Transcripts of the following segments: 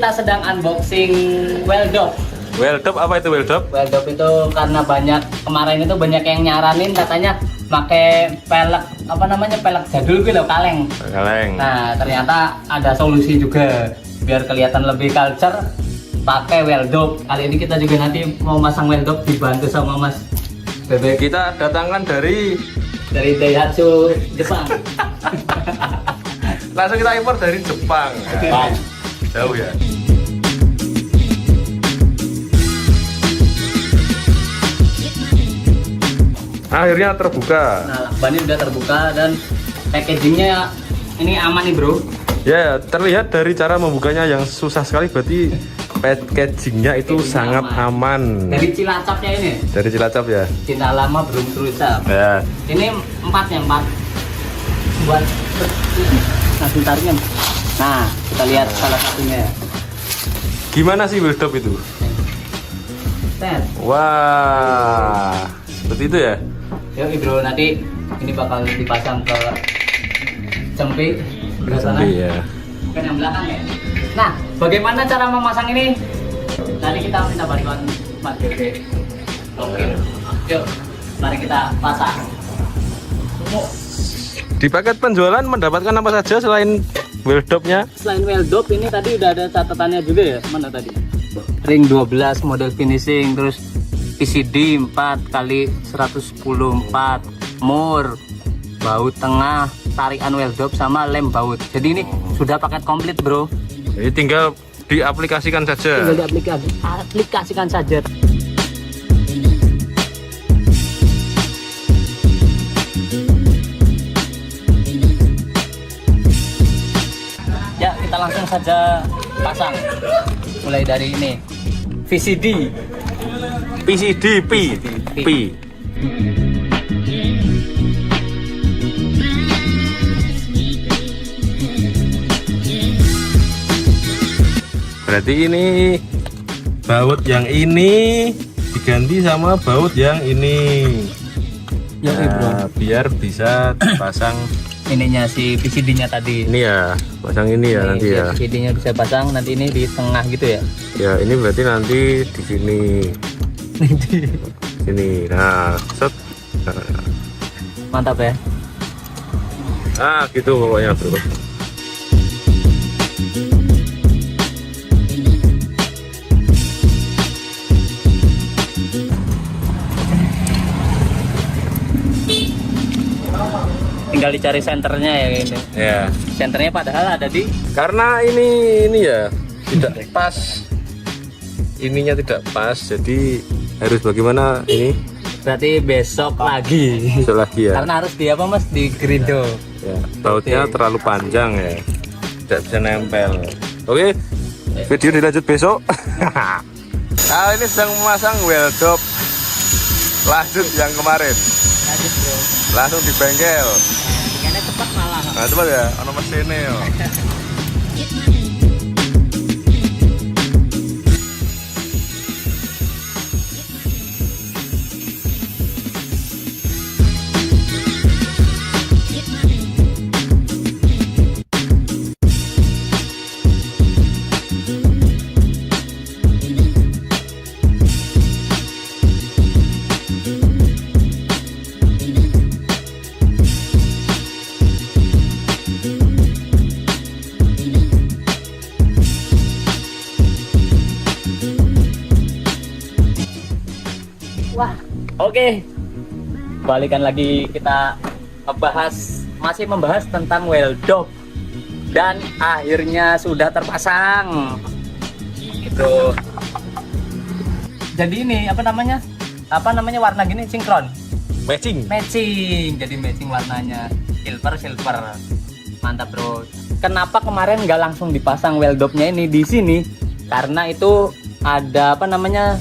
kita sedang unboxing Weldop. Weldop apa itu Weldop? Weldop itu karena kemarin itu banyak yang nyaranin katanya pakai pelek pelek jadul gitu loh, kaleng. Kaleng. Nah ternyata ada solusi juga biar kelihatan lebih culture pakai Weldop. Kali ini kita juga nanti mau masang Weldop dibantu sama Mas Bebek. Kita datangkan dari Daihatsu Jepang. langsung kita impor dari Jepang. Jepang. Jauh ya. Akhirnya terbuka. Nah, lakbannya udah terbuka dan packagingnya ini aman nih bro. Ya, terlihat dari cara membukanya yang susah sekali, berarti packagingnya itu sangat aman. Dari Cilacapnya ini. Dari Cilacap ya. Cinta lama belum terucap. Ya. Ini 4 buat langsung tariknya. Nah, kita lihat salah satunya. Gimana sih Weldop itu? Set. Wah, seperti itu ya. Yuk bro, nanti ini bakal dipasang ke cempe sebelah sana. Cempe ya. Bukan yang belakang ya. Nah, bagaimana cara memasang ini? Nanti kita minta bantuan Mas Bebe. Oke. Yuk, mari kita pasang. Di paket penjualan mendapatkan apa saja selain Weldopnya? Selain Weldop ini tadi udah ada catatannya juga ya. Mana tadi? Ring 12 model finishing, terus PCD 4 kali 110 4, mur, baut tengah, tarikan Weldop sama lem baut. Jadi ini sudah paket komplit bro. Jadi tinggal diaplikasikan saja. Tinggal diaplikasikan saja. Ya, kita langsung saja pasang. Mulai dari ini VCD, PCD P. Berarti ini baut yang ini diganti sama baut yang ini. Ya, Nah, biar bisa pasang ininya si PCD-nya tadi. ini ya, pasang ini ya nanti ya. PCD-nya bisa pasang nanti ini di tengah gitu ya. Ya, ini berarti nanti di sini. Sini. Nah, set. Mantap ya. Nah, gitu pokoknya, Bro. Tinggal dicari senternya ya gitu. Ya. Senternya padahal ada di Karena ini ya tidak pas. Ininya tidak pas, jadi harus bagaimana ini? berarti besok lagi. Besok lagi ya. Karena harus di apa Mas, di grindo. Ya, bautnya terlalu panjang ya, tidak bisa nempel. Oke, video dilanjut besok. Nah, ini sedang memasang Weldop lanjut yang kemarin, Lanjut bro. langsung di bengkel. Kayaknya cepat malah. Nah, coba ya, ono mesinnya yo. Wah, oke. Balikan lagi kita masih membahas tentang Weldop dan akhirnya sudah terpasang. Gitu. Jadi ini apa namanya? Warna gini sinkron. Matching. Jadi matching warnanya. Silver. Mantap, Bro. Kenapa kemarin nggak langsung dipasang Weldopnya ini di sini? Karena itu ada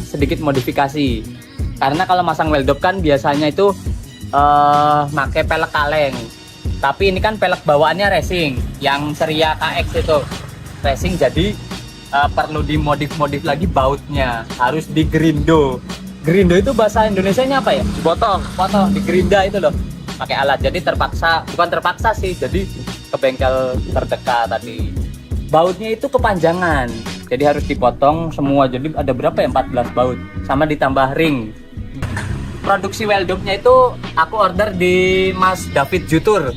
sedikit modifikasi. Karena kalau masang Weldop kan biasanya itu pakai pelek kaleng. Tapi ini kan pelek bawaannya racing, yang Seria KX itu racing, jadi perlu dimodif lagi bautnya, harus di grindo. Grindo itu bahasa Indonesianya apa ya? Potong, di gerinda itu loh, pakai alat. Jadi bukan terpaksa sih, jadi ke bengkel terdekat tadi. Bautnya itu kepanjangan, Jadi harus dipotong semua. Jadi ada berapa ya? 14 baut. Sama ditambah ring. Produksi weldopnya itu aku order di Mas David Jutur.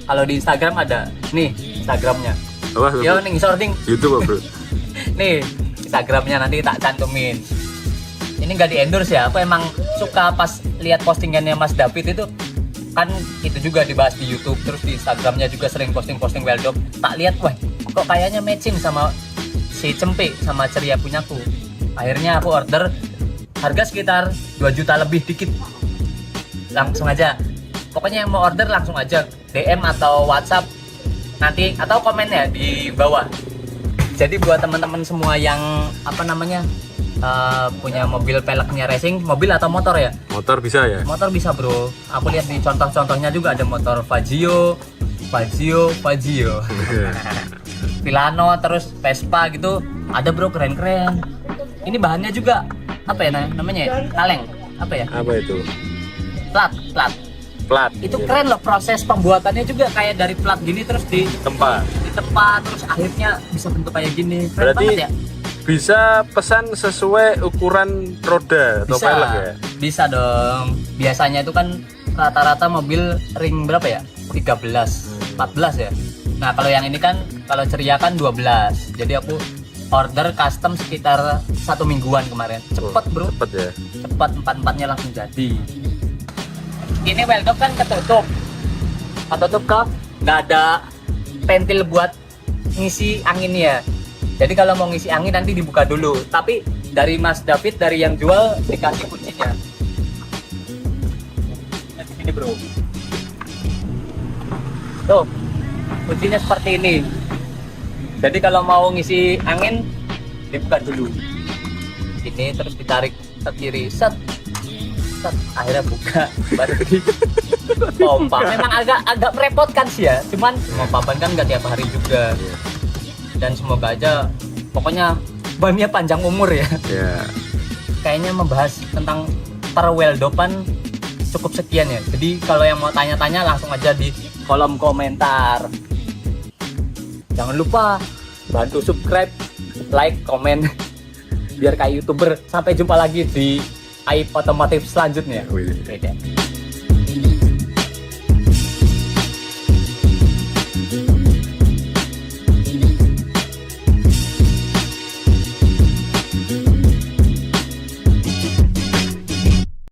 Kalau di Instagram ada. Nih Instagramnya. Apa? Yo nih sorting. YouTube bro. Nih Instagramnya nanti tak cantumin. Ini nggak di endorse ya. Aku emang suka pas lihat postingannya Mas David itu. Kan itu juga dibahas di YouTube, terus di Instagramnya juga sering posting weldop. Tak lihat, wah kok kayaknya matching sama si Cempe sama Ceria punyaku. Akhirnya aku order, harga sekitar 2 juta lebih dikit. Langsung aja, pokoknya yang mau order langsung aja DM atau WhatsApp nanti, atau komen ya di bawah. Jadi buat teman-teman semua yang punya mobil peleknya racing, mobil atau motor ya? Motor bisa ya? Motor bisa bro, aku lihat di contoh-contohnya juga ada motor Fazio, Pilano, terus Vespa gitu, ada bro, keren-keren. Ini bahannya juga apa ya namanya? Kaleng, apa ya? Apa itu? Plat. Plat. Itu keren loh, proses pembuatannya juga kayak dari plat gini terus di Tempat. terus akhirnya bisa bentuk kayak gini. Keren Berarti banget ya? bisa pesan sesuai ukuran roda atau pelek ya? Bisa dong. Biasanya itu kan rata-rata mobil ring berapa ya? 13, 14 ya. Nah, kalau yang ini kan kalau Ceria kan 12. Jadi aku order custom sekitar 1 mingguan kemarin. Cepet, bro. Cepet ya. Cepat, 4-4-nya langsung jadi. Ini weldop kan ketutup kap, nggak ada pentil buat ngisi anginnya. Jadi kalau mau ngisi angin nanti dibuka dulu. Tapi dari Mas David, dari yang jual, dikasih kuncinya. Nah, di sini bro. Tuh, kuncinya seperti ini. Jadi kalau mau ngisi angin, dibuka dulu. Ini terus ditarik ke kiri, set. Akhirnya buka, baru dipompa. Memang agak merepotkan sih ya. Cuman pompapan kan nggak tiap hari juga. Dan semoga aja, pokoknya bannya panjang umur ya. Kayaknya membahas tentang perweldopan cukup sekian ya. Jadi kalau yang mau tanya-tanya langsung aja di kolom komentar. Jangan lupa bantu subscribe, like, komen biar kayak YouTuber. Sampai jumpa lagi di Aib Otomotif selanjutnya. Wih. Oke.